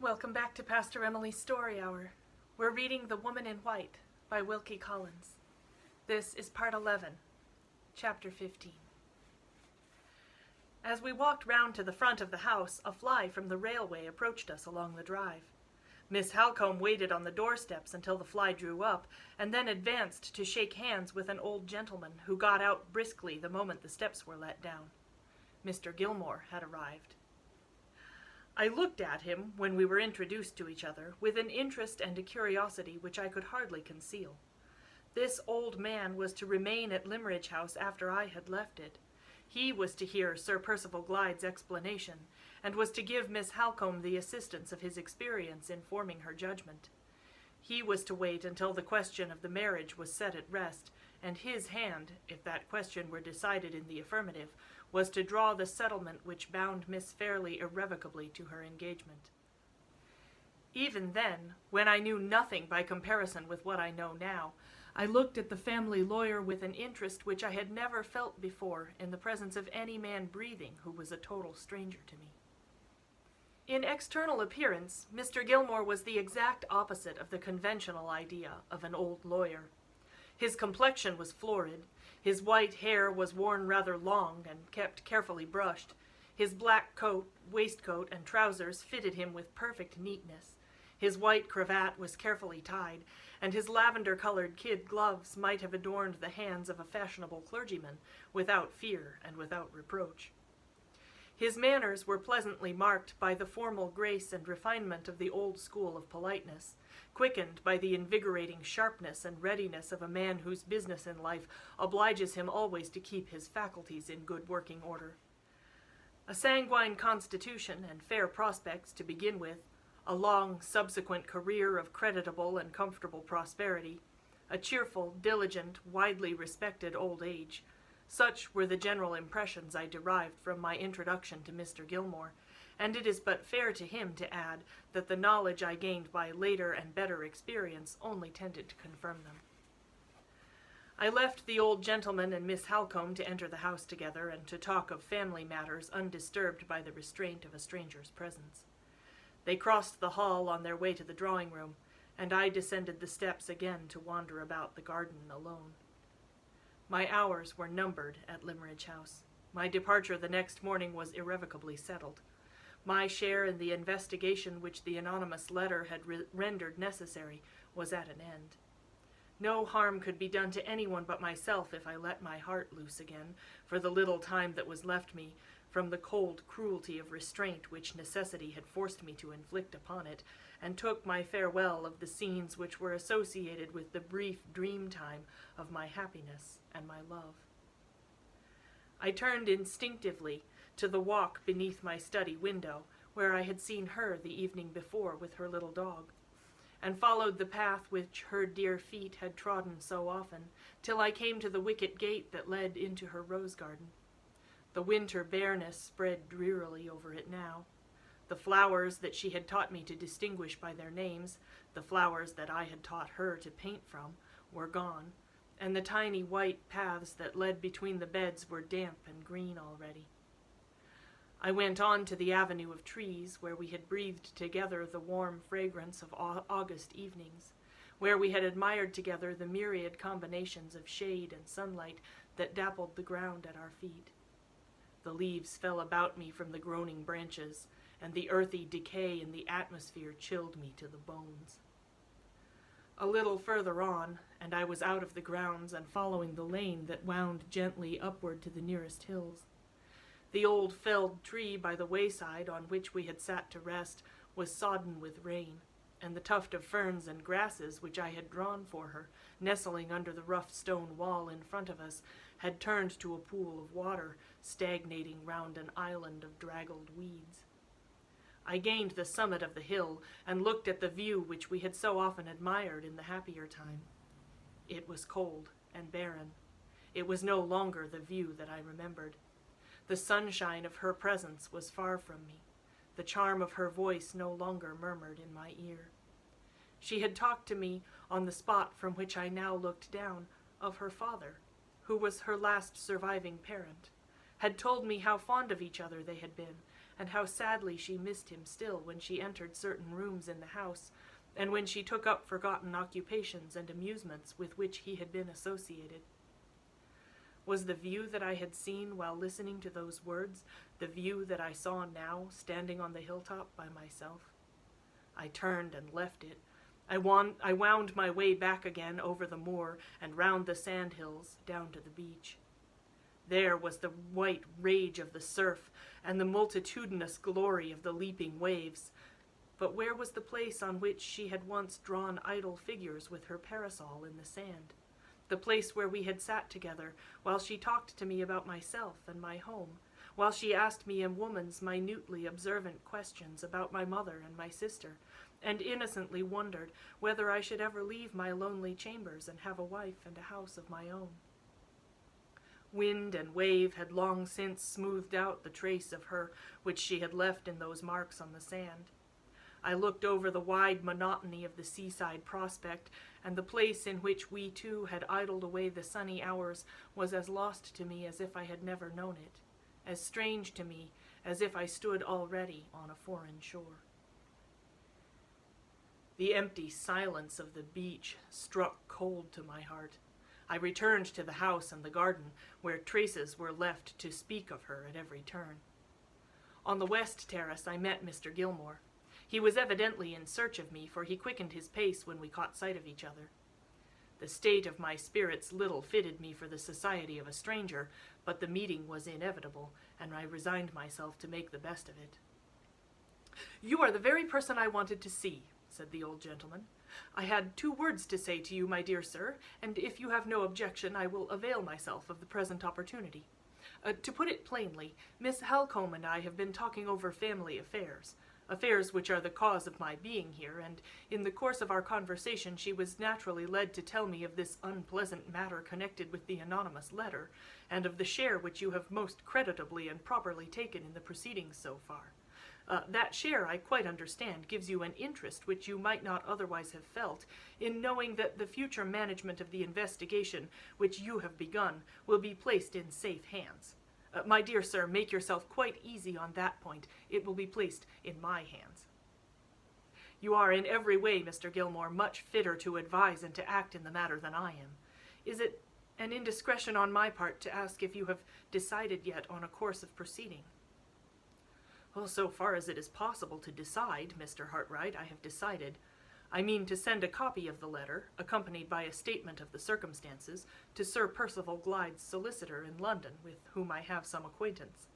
Welcome back to Pastor Emilie's Story Hour. We're reading The Woman in White by Wilkie Collins. This is part 11, chapter 15. As we walked round to the front of the house, a fly from the railway approached us along the drive. Miss Halcombe waited on the doorsteps until the fly drew up, and then advanced to shake hands with an old gentleman who got out briskly the moment the steps were let down. Mr. Gilmore had arrived. I looked at him, when we were introduced to each other, with an interest and a curiosity which I could hardly conceal. This old man was to remain at Limmeridge House after I had left it. He was to hear Sir Percival Glyde's explanation, and was to give Miss Halcombe the assistance of his experience in forming her judgment. He was to wait until the question of the marriage was set at rest, and his hand, if that question were decided in the affirmative, was to draw the settlement which bound Miss Fairlie irrevocably to her engagement. Even then, when I knew nothing by comparison with what I know now, I looked at the family lawyer with an interest which I had never felt before in the presence of any man breathing who was a total stranger to me. In external appearance, Mr. Gilmore was the exact opposite of the conventional idea of an old lawyer. His complexion was florid. His white hair was worn rather long and kept carefully brushed. His black coat, waistcoat, and trousers fitted him with perfect neatness. His white cravat was carefully tied, and his lavender-colored kid gloves might have adorned the hands of a fashionable clergyman without fear and without reproach. His manners were pleasantly marked by the formal grace and refinement of the old school of politeness, quickened by the invigorating sharpness and readiness of a man whose business in life obliges him always to keep his faculties in good working order. A sanguine constitution and fair prospects to begin with, a long subsequent career of creditable and comfortable prosperity, a cheerful, diligent, widely respected old age, such were the general impressions I derived from my introduction to Mr. Gilmore, and it is but fair to him to add that the knowledge I gained by later and better experience only tended to confirm them. I left the old gentleman and Miss Halcombe to enter the house together and to talk of family matters undisturbed by the restraint of a stranger's presence. They crossed the hall on their way to the drawing-room, and I descended the steps again to wander about the garden alone. My hours were numbered at Limmeridge House. My departure the next morning was irrevocably settled. My share in the investigation which the anonymous letter had rendered necessary was at an end. No harm could be done to anyone but myself if I let my heart loose again, for the little time that was left me, from the cold cruelty of restraint which necessity had forced me to inflict upon it, and took my farewell of the scenes which were associated with the brief dream time of my happiness and my love. I turned instinctively to the walk beneath my study window, where I had seen her the evening before with her little dog, and followed the path which her dear feet had trodden so often, till I came to the wicket gate that led into her rose garden. The winter bareness spread drearily over it now. The flowers that she had taught me to distinguish by their names, the flowers that I had taught her to paint from, were gone, and the tiny white paths that led between the beds were damp and green already. I went on to the avenue of trees, where we had breathed together the warm fragrance of August evenings, where we had admired together the myriad combinations of shade and sunlight that dappled the ground at our feet. The leaves fell about me from the groaning branches, and the earthy decay in the atmosphere chilled me to the bones. A little further on, and I was out of the grounds and following the lane that wound gently upward to the nearest hills. The old felled tree by the wayside on which we had sat to rest was sodden with rain, and the tuft of ferns and grasses which I had drawn for her, nestling under the rough stone wall in front of us, had turned to a pool of water, stagnating round an island of draggled weeds. I gained the summit of the hill, and looked at the view which we had so often admired in the happier time. It was cold and barren. It was no longer the view that I remembered. The sunshine of her presence was far from me. The charm of her voice no longer murmured in my ear. She had talked to me on the spot from which I now looked down of her father, who was her last surviving parent, had told me how fond of each other they had been, and how sadly she missed him still when she entered certain rooms in the house, and when she took up forgotten occupations and amusements with which he had been associated. Was the view that I had seen while listening to those words the view that I saw now, standing on the hilltop by myself? I turned and left it. I wound my way back again over the moor and round the sand hills down to the beach. There was the white rage of the surf and the multitudinous glory of the leaping waves. But where was the place on which she had once drawn idle figures with her parasol in the sand? The place where we had sat together while she talked to me about myself and my home, while she asked me in woman's minutely observant questions about my mother and my sister, and innocently wondered whether I should ever leave my lonely chambers and have a wife and a house of my own. Wind and wave had long since smoothed out the trace of her which she had left in those marks on the sand. I looked over the wide monotony of the seaside prospect, and the place in which we two had idled away the sunny hours was as lost to me as if I had never known it, as strange to me as if I stood already on a foreign shore. The empty silence of the beach struck cold to my heart. I returned to the house and the garden, where traces were left to speak of her at every turn. On the west terrace I met Mr. Gilmore. He was evidently in search of me, for he quickened his pace when we caught sight of each other. The state of my spirits little fitted me for the society of a stranger, but the meeting was inevitable, and I resigned myself to make the best of it. "You are the very person I wanted to see," said the old gentleman. "I had 2 words to say to you, my dear sir, and if you have no objection, I will avail myself of the present opportunity. To put it plainly, Miss Halcombe and I have been talking over family affairs which are the cause of my being here, and in the course of our conversation she was naturally led to tell me of this unpleasant matter connected with the anonymous letter, and of the share which you have most creditably and properly taken in the proceedings so far. That share, I quite understand, gives you an interest which you might not otherwise have felt, in knowing that the future management of the investigation which you have begun will be placed in safe hands. My dear sir, make yourself quite easy on that point. It will be placed in my hands. You are in every way, Mr. Gilmore, much fitter to advise and to act in the matter than I am. Is it an indiscretion on my part to ask if you have decided yet on a course of proceeding?" "Well, so far as it is possible to decide, Mr. Heartwright, I have decided. I mean to send a copy of the letter, accompanied by a statement of the circumstances, to Sir Percival Glyde's solicitor in London, with whom I have some acquaintance.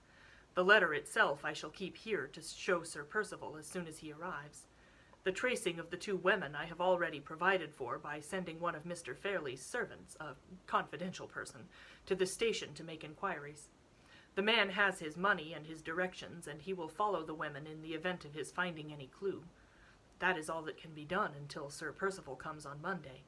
The letter itself I shall keep here to show Sir Percival as soon as he arrives. The tracing of the 2 women I have already provided for by sending one of Mr. Fairley's servants, a confidential person, to the station to make inquiries. The man has his money and his directions, and he will follow the women in the event of his finding any clue. That is all that can be done until Sir Percival comes on Monday.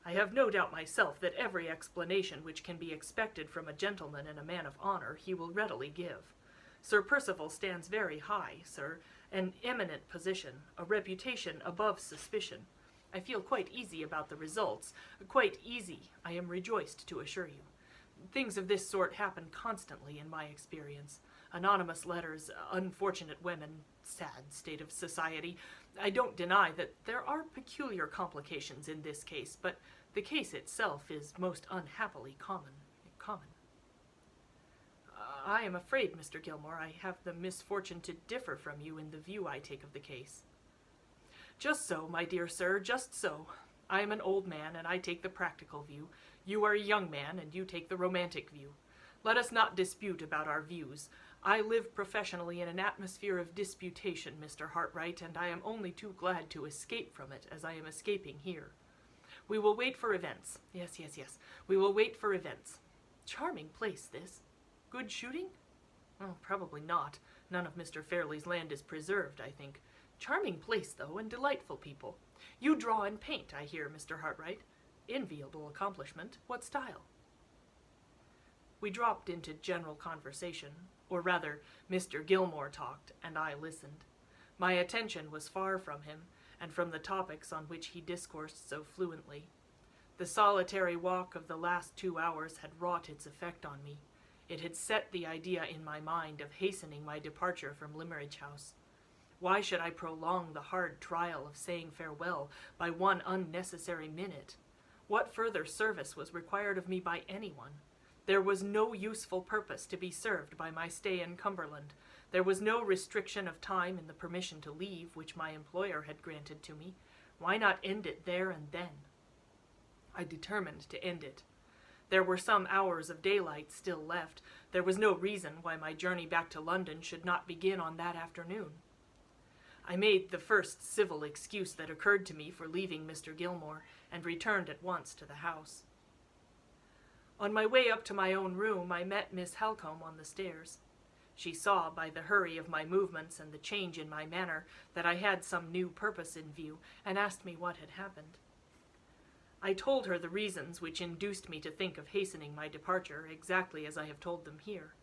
I have no doubt myself that every explanation which can be expected from a gentleman and a man of honor he will readily give. Sir Percival stands very high, sir, an eminent position, a reputation above suspicion. I feel quite easy about the results, quite easy, I am rejoiced to assure you. Things of this sort happen constantly in my experience. Anonymous letters, unfortunate women, sad state of society. I don't deny that there are peculiar complications in this case, but the case itself is most unhappily common. I am afraid, Mr. Gilmore, I have the misfortune to differ from you in the view I take of the case." "Just so, my dear sir, just so. I am an old man, and I take the practical view. You are a young man, and you take the romantic view. Let us not dispute about our views. I live professionally in an atmosphere of disputation, Mr. Heartwright, and I am only too glad to escape from it as I am escaping here. We will wait for events. Yes, we will wait for events. Charming place, this. Good shooting? Oh, probably not. None of Mr. Fairley's land is preserved, I think. Charming place, though, and delightful people. You draw and paint, I hear, Mr. Heartwright. Enviable accomplishment. What style?" We dropped into general conversation, or rather, Mr. Gilmore talked, and I listened. My attention was far from him, and from the topics on which he discoursed so fluently. The solitary walk of the last 2 hours had wrought its effect on me. It had set the idea in my mind of hastening my departure from Limmeridge House. Why should I prolong the hard trial of saying farewell by one unnecessary minute? What further service was required of me by anyone? There was no useful purpose to be served by my stay in Cumberland. There was no restriction of time in the permission to leave which my employer had granted to me. Why not end it there and then? I determined to end it. There were some hours of daylight still left. There was no reason why my journey back to London should not begin on that afternoon. I made the first civil excuse that occurred to me for leaving Mr. Gilmore, and returned at once to the house. On my way up to my own room, I met Miss Halcombe on the stairs. She saw by the hurry of my movements and the change in my manner that I had some new purpose in view, and asked me what had happened. I told her the reasons which induced me to think of hastening my departure, exactly as I have told them here.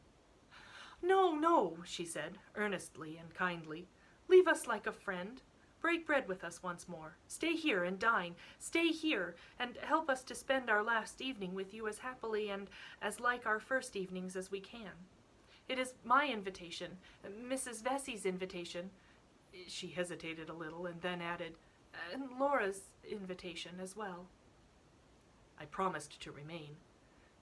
"No, no," she said, earnestly and kindly. "Leave us like a friend. Break bread with us once more. Stay here and dine. Stay here, and help us to spend our last evening with you as happily and as like our first evenings as we can. It is my invitation, Mrs. Vessey's invitation," she hesitated a little, and then added, "and Laura's invitation as well." I promised to remain.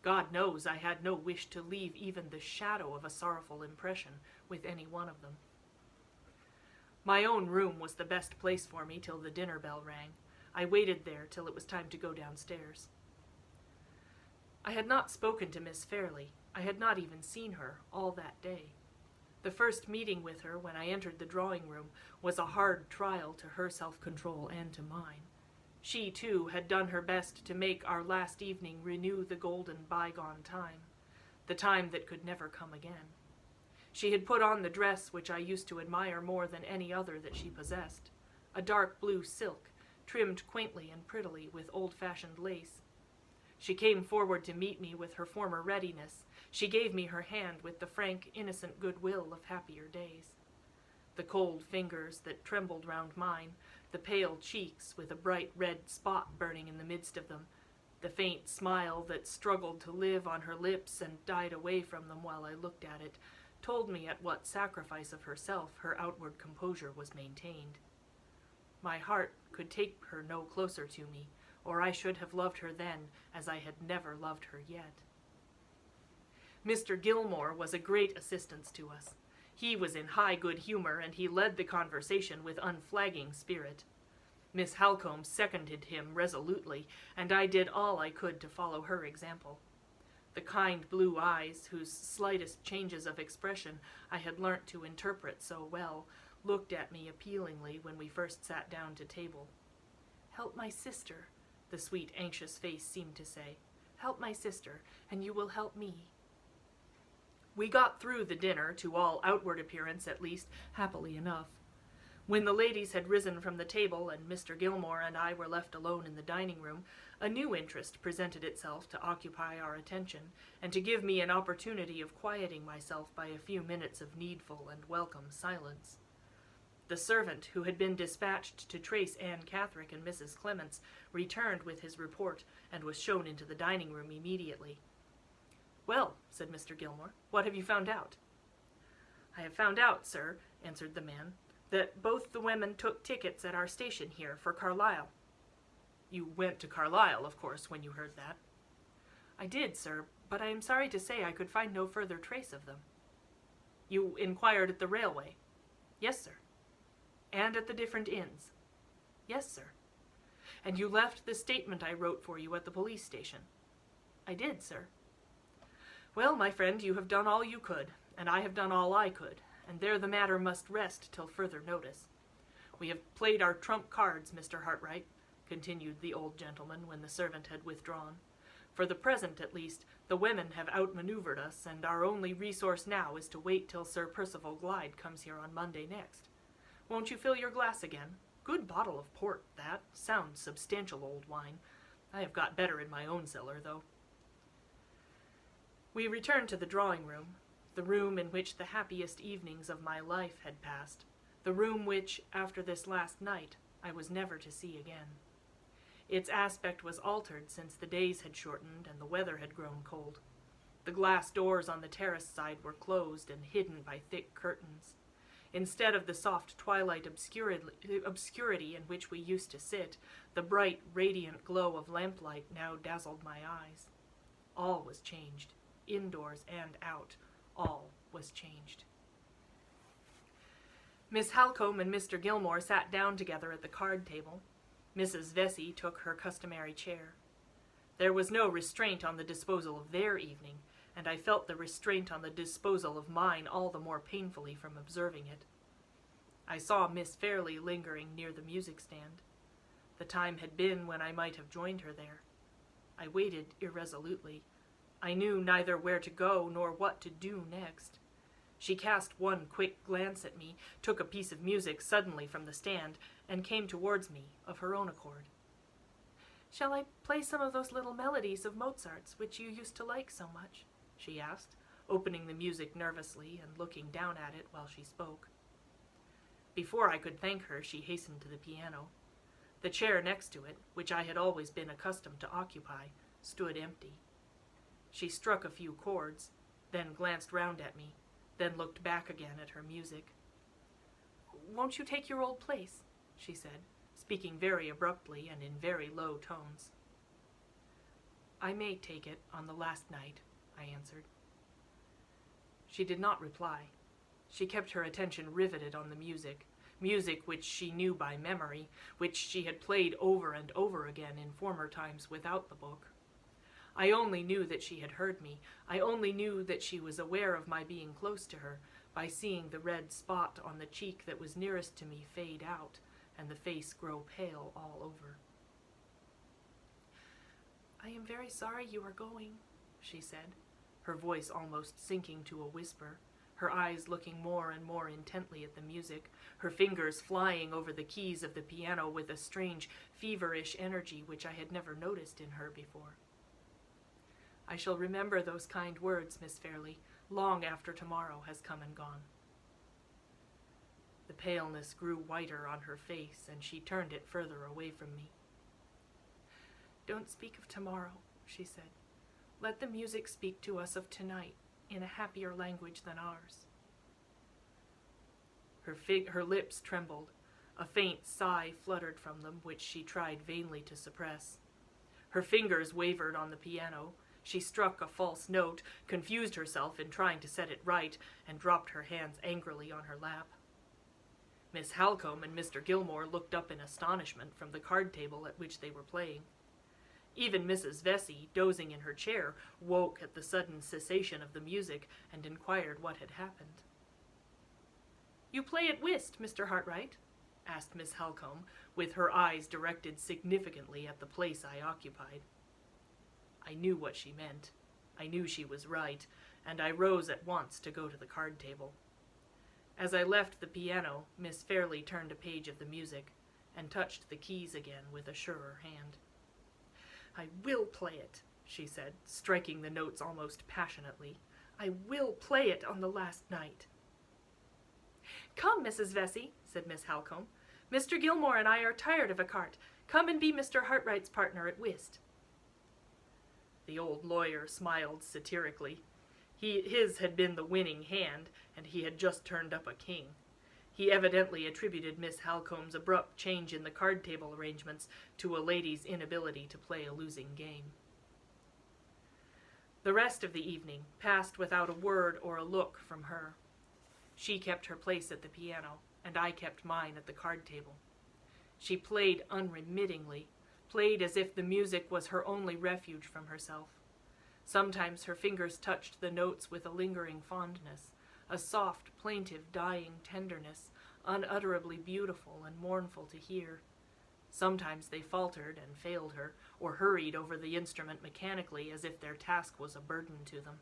God knows I had no wish to leave even the shadow of a sorrowful impression with any one of them. My own room was the best place for me till the dinner bell rang. I waited there till it was time to go downstairs. I had not spoken to Miss Fairley. I had not even seen her all that day. The first meeting with her when I entered the drawing-room was a hard trial to her self-control and to mine. She, too, had done her best to make our last evening renew the golden bygone time, the time that could never come again. She had put on the dress which I used to admire more than any other that she possessed, a dark blue silk, trimmed quaintly and prettily with old-fashioned lace. She came forward to meet me with her former readiness. She gave me her hand with the frank, innocent goodwill of happier days. The cold fingers that trembled round mine, the pale cheeks with a bright red spot burning in the midst of them, the faint smile that struggled to live on her lips and died away from them while I looked at it, told me at what sacrifice of herself her outward composure was maintained. My heart could take her no closer to me, or I should have loved her then as I had never loved her yet. Mr. Gilmore was a great assistance to us. He was in high good humor, and he led the conversation with unflagging spirit. Miss Halcombe seconded him resolutely, and I did all I could to follow her example. The kind blue eyes, whose slightest changes of expression I had learnt to interpret so well, looked at me appealingly when we first sat down to table. "Help my sister," the sweet, anxious face seemed to say. "Help my sister, and you will help me." We got through the dinner, to all outward appearance at least, happily enough. When the ladies had risen from the table and Mr. Gilmore and I were left alone in the dining-room, a new interest presented itself to occupy our attention, and to give me an opportunity of quieting myself by a few minutes of needful and welcome silence. The servant who had been dispatched to trace Anne Catherick and Mrs. Clements returned with his report, and was shown into the dining-room immediately. "Well," said Mr. Gilmore, "what have you found out?" "I have found out, sir," answered the man, "that both the women took tickets at our station here for Carlisle." "You went to Carlisle, of course, when you heard that." "I did, sir, but I am sorry to say I could find no further trace of them." "You inquired at the railway?" "Yes, sir." "And at the different inns?" "Yes, sir." "And you left the statement I wrote for you at the police station?" "I did, sir." "Well, my friend, you have done all you could, and I have done all I could, and there the matter must rest till further notice. We have played our trump cards, Mr. Heartwright," continued the old gentleman when the servant had withdrawn. "For the present, at least, the women have outmaneuvered us, and our only resource now is to wait till Sir Percival Glyde comes here on Monday next. Won't you fill your glass again? Good bottle of port, that. Sound, substantial old wine. I have got better in my own cellar, though." We returned to the drawing-room, the room in which the happiest evenings of my life had passed, the room which, after this last night, I was never to see again. Its aspect was altered since the days had shortened and the weather had grown cold. The glass doors on the terrace side were closed and hidden by thick curtains. Instead of the soft twilight obscurity in which we used to sit, the bright, radiant glow of lamplight now dazzled my eyes. All was changed, indoors and out. All was changed. Miss Halcombe and Mr. Gilmore sat down together at the card table. Mrs. Vesey took her customary chair. There was no restraint on the disposal of their evening, and I felt the restraint on the disposal of mine all the more painfully from observing it. I saw Miss Fairlie lingering near the music stand. The time had been when I might have joined her there. I waited irresolutely. I knew neither where to go nor what to do next. She cast one quick glance at me, took a piece of music suddenly from the stand, and came towards me of her own accord. "Shall I play some of those little melodies of Mozart's which you used to like so much?" she asked, opening the music nervously and looking down at it while she spoke. Before I could thank her, she hastened to the piano. The chair next to it, which I had always been accustomed to occupy, stood empty. She struck a few chords, then glanced round at me, then looked back again at her music. "Won't you take your old place?" she said, speaking very abruptly and in very low tones. "I may take it on the last night," I answered. She did not reply. She kept her attention riveted on the music which she knew by memory, which she had played over and over again in former times without the book. I only knew that she had heard me. I only knew that she was aware of my being close to her by seeing the red spot on the cheek that was nearest to me fade out and the face grow pale all over. "I am very sorry you are going," she said, her voice almost sinking to a whisper, her eyes looking more and more intently at the music, her fingers flying over the keys of the piano with a strange, feverish energy which I had never noticed in her before. "I shall remember those kind words, Miss Fairlie, long after tomorrow has come and gone." The paleness grew whiter on her face, and she turned it further away from me. "Don't speak of tomorrow," she said. "Let the music speak to us of tonight, in a happier language than ours." Her lips trembled. A faint sigh fluttered from them, which she tried vainly to suppress. Her fingers wavered on the piano. She struck a false note, confused herself in trying to set it right, and dropped her hands angrily on her lap. Miss Halcombe and Mr. Gilmore looked up in astonishment from the card table at which they were playing. Even Mrs. Vesey, dozing in her chair, woke at the sudden cessation of the music and inquired what had happened. "You play at whist, Mr. Heartwright?" asked Miss Halcombe, with her eyes directed significantly at the place I occupied. I knew what she meant. I knew she was right, and I rose at once to go to the card table. As I left the piano, Miss Fairlie turned a page of the music and touched the keys again with a surer hand. "I will play it," she said, striking the notes almost passionately. "I will play it on the last night." "Come, Mrs. Vesey," said Miss Halcombe. "Mr. Gilmore and I are tired of a cart. Come and be Mr. Heartwright's partner at whist." The old lawyer smiled satirically. His had been the winning hand, and he had just turned up a king. He evidently attributed Miss Halcombe's abrupt change in the card table arrangements to a lady's inability to play a losing game. The rest of the evening passed without a word or a look from her. She kept her place at the piano, and I kept mine at the card table. She played unremittingly, played as if the music was her only refuge from herself. Sometimes her fingers touched the notes with a lingering fondness, a soft, plaintive, dying tenderness, unutterably beautiful and mournful to hear. Sometimes they faltered and failed her, or hurried over the instrument mechanically as if their task was a burden to them.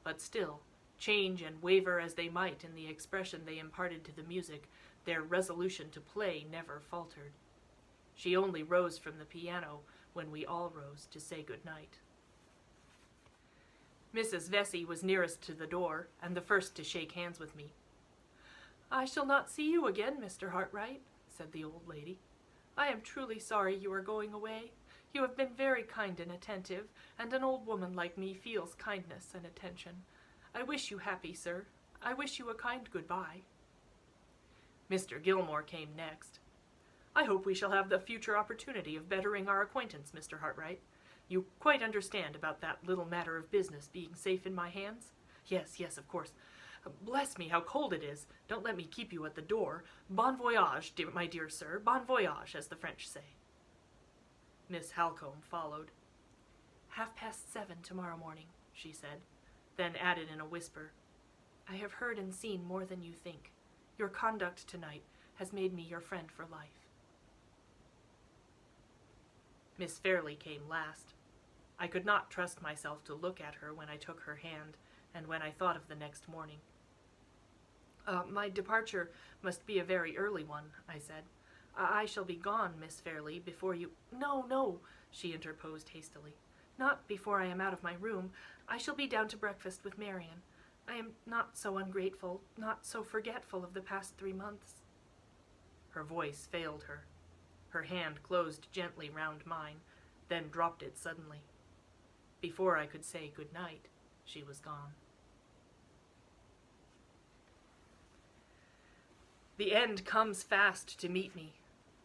But still, change and waver as they might in the expression they imparted to the music, their resolution to play never faltered. She only rose from the piano when we all rose to say good night. Mrs. Vesey was nearest to the door, and the first to shake hands with me. "I shall not see you again, Mr. Heartwright," said the old lady. "I am truly sorry you are going away. You have been very kind and attentive, and an old woman like me feels kindness and attention. I wish you happy, sir. I wish you a kind goodbye." Mr. Gilmore came next. "I hope we shall have the future opportunity of bettering our acquaintance, Mr. Heartwright. You quite understand about that little matter of business being safe in my hands?" "Yes, yes, of course. Bless me, how cold it is. Don't let me keep you at the door. Bon voyage, my dear sir. Bon voyage, as the French say." Miss Halcombe followed. "7:30 tomorrow morning," she said, then added in a whisper, "I have heard and seen more than you think. Your conduct tonight has made me your friend for life." Miss Fairley came last. I could not trust myself to look at her when I took her hand, and when I thought of the next morning. My departure must be a very early one," I said. I shall be gone, Miss Fairley, before you—" "No, no," she interposed hastily. "Not before I am out of my room. I shall be down to breakfast with Marian. I am not so ungrateful, not so forgetful of the past 3 months." Her voice failed her. Her hand closed gently round mine, then dropped it suddenly. Before I could say good night, she was gone. The end comes fast to meet me,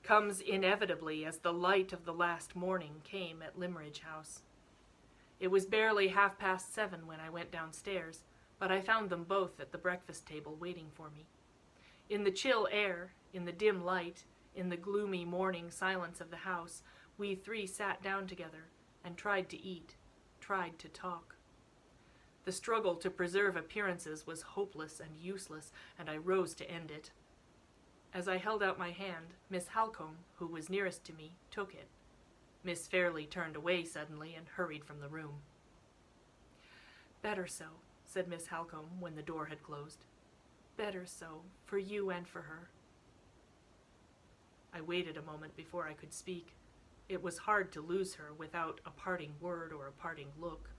comes inevitably as the light of the last morning came at Limmeridge House. It was barely 7:30 when I went downstairs, but I found them both at the breakfast table waiting for me. In the chill air, in the dim light, in the gloomy morning silence of the house, we 3 sat down together and tried to eat, tried to talk. The struggle to preserve appearances was hopeless and useless, and I rose to end it. As I held out my hand, Miss Halcombe, who was nearest to me, took it. Miss Fairley turned away suddenly and hurried from the room. "Better so," said Miss Halcombe when the door had closed. "Better so, for you and for her." I waited a moment before I could speak. It was hard to lose her without a parting word or a parting look.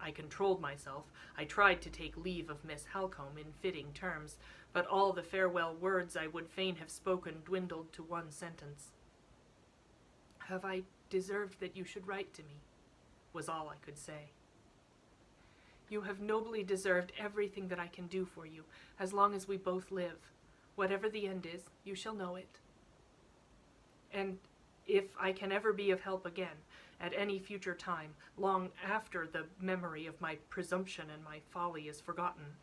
I controlled myself. I tried to take leave of Miss Halcombe in fitting terms, but all the farewell words I would fain have spoken dwindled to one sentence. "Have I deserved that you should write to me?" was all I could say. "You have nobly deserved everything that I can do for you, as long as we both live. Whatever the end is, you shall know it. And if I can ever be of help again, at any future time, long after the memory of my presumption and my folly is forgotten—"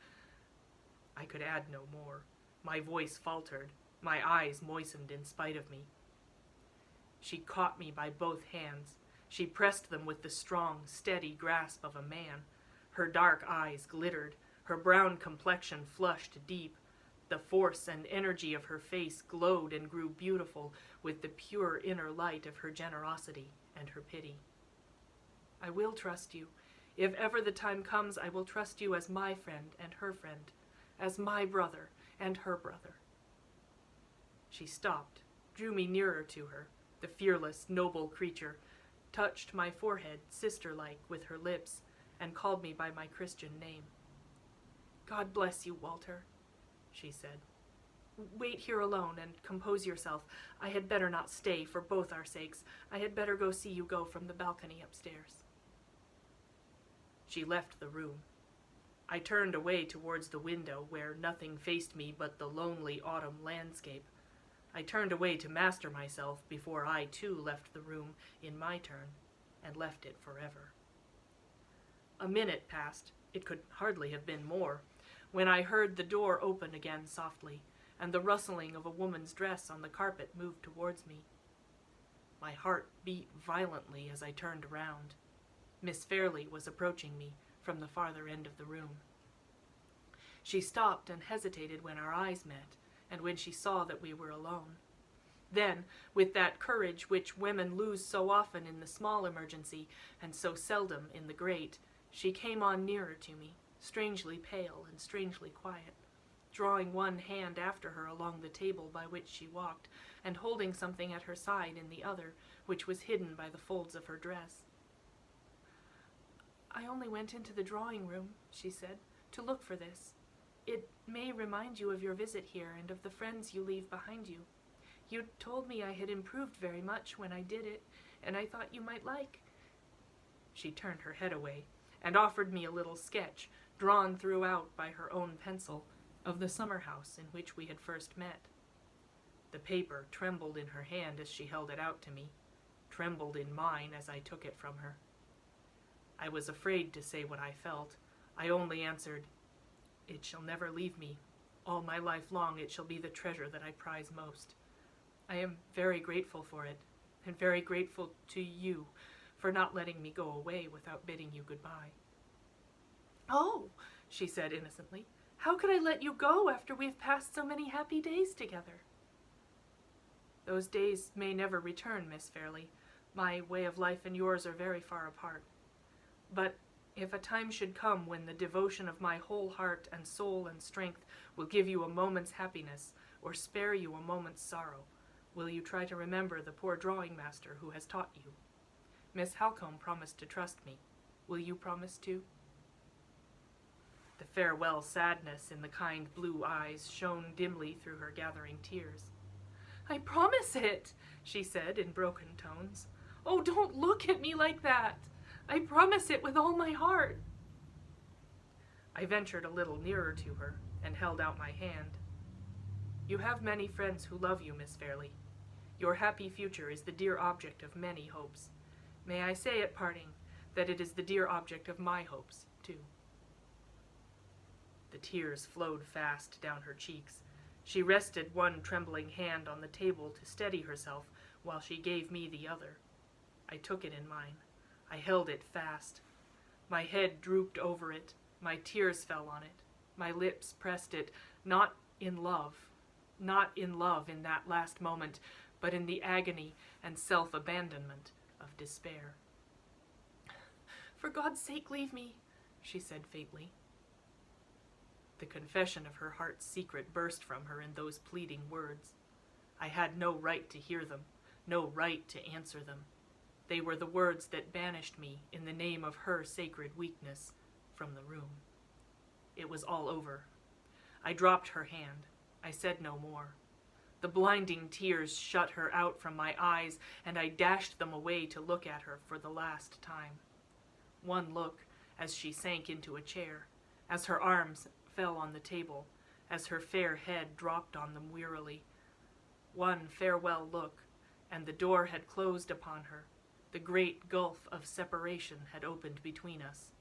I could add no more. My voice faltered. My eyes moistened in spite of me. She caught me by both hands. She pressed them with the strong, steady grasp of a man. Her dark eyes glittered. Her brown complexion flushed deep. The force and energy of her face glowed and grew beautiful with the pure inner light of her generosity and her pity. "I will trust you. If ever the time comes, I will trust you as my friend and her friend, as my brother and her brother." She stopped, drew me nearer to her, the fearless, noble creature, touched my forehead, sister-like, with her lips, and called me by my Christian name. "God bless you, Walter," she said. "Wait here alone and compose yourself. I had better not stay, for both our sakes. I had better go see you go from the balcony upstairs." She left the room. I turned away towards the window, where nothing faced me but the lonely autumn landscape. I turned away to master myself before I, too, left the room in my turn, and left it forever. A minute passed, it could hardly have been more, when I heard the door open again softly, and the rustling of a woman's dress on the carpet moved towards me. My heart beat violently as I turned around. Miss Fairley was approaching me from the farther end of the room. She stopped and hesitated when our eyes met, and when she saw that we were alone. Then, with that courage which women lose so often in the small emergency, and so seldom in the great, she came on nearer to me, strangely pale and strangely quiet, drawing one hand after her along the table by which she walked, and holding something at her side in the other, which was hidden by the folds of her dress. "I only went into the drawing-room," she said, "to look for this. It may remind you of your visit here and of the friends you leave behind you. You told me I had improved very much when I did it, and I thought you might like." She turned her head away and offered me a little sketch, drawn throughout by her own pencil, of the summer house in which we had first met. The paper trembled in her hand as she held it out to me, trembled in mine as I took it from her. I was afraid to say what I felt. I only answered, "It shall never leave me. All my life long it shall be the treasure that I prize most. I am very grateful for it, and very grateful to you for not letting me go away without bidding you goodbye." "Oh," she said innocently, "how could I let you go after we've passed so many happy days together?" "Those days may never return, Miss Fairley. My way of life and yours are very far apart. But if a time should come when the devotion of my whole heart and soul and strength will give you a moment's happiness or spare you a moment's sorrow, will you try to remember the poor drawing master who has taught you? Miss Halcombe promised to trust me. Will you promise to?" The farewell sadness in the kind blue eyes shone dimly through her gathering tears. "I promise it," she said in broken tones. "Oh, don't look at me like that. I promise it with all my heart." I ventured a little nearer to her and held out my hand. "You have many friends who love you, Miss Fairley. Your happy future is the dear object of many hopes. May I say at parting that it is the dear object of my hopes, too." The tears flowed fast down her cheeks. She rested one trembling hand on the table to steady herself while she gave me the other. I took it in mine. I held it fast. My head drooped over it. My tears fell on it. My lips pressed it, not in love in that last moment, but in the agony and self-abandonment of despair. "For God's sake, leave me," she said faintly. The confession of her heart's secret burst from her in those pleading words. I had no right to hear them, no right to answer them. They were the words that banished me, in the name of her sacred weakness, from the room. It was all over. I dropped her hand. I said no more. The blinding tears shut her out from my eyes, and I dashed them away to look at her for the last time. One look as she sank into a chair, as her arms fell on the table, as her fair head dropped on them wearily. One farewell look, and the door had closed upon her. The great gulf of separation had opened between us.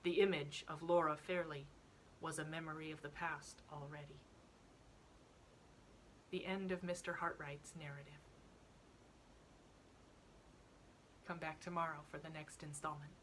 The image of Laura Fairley was a memory of the past already. The end of Mr. Heartwright's narrative. Come back tomorrow for the next installment.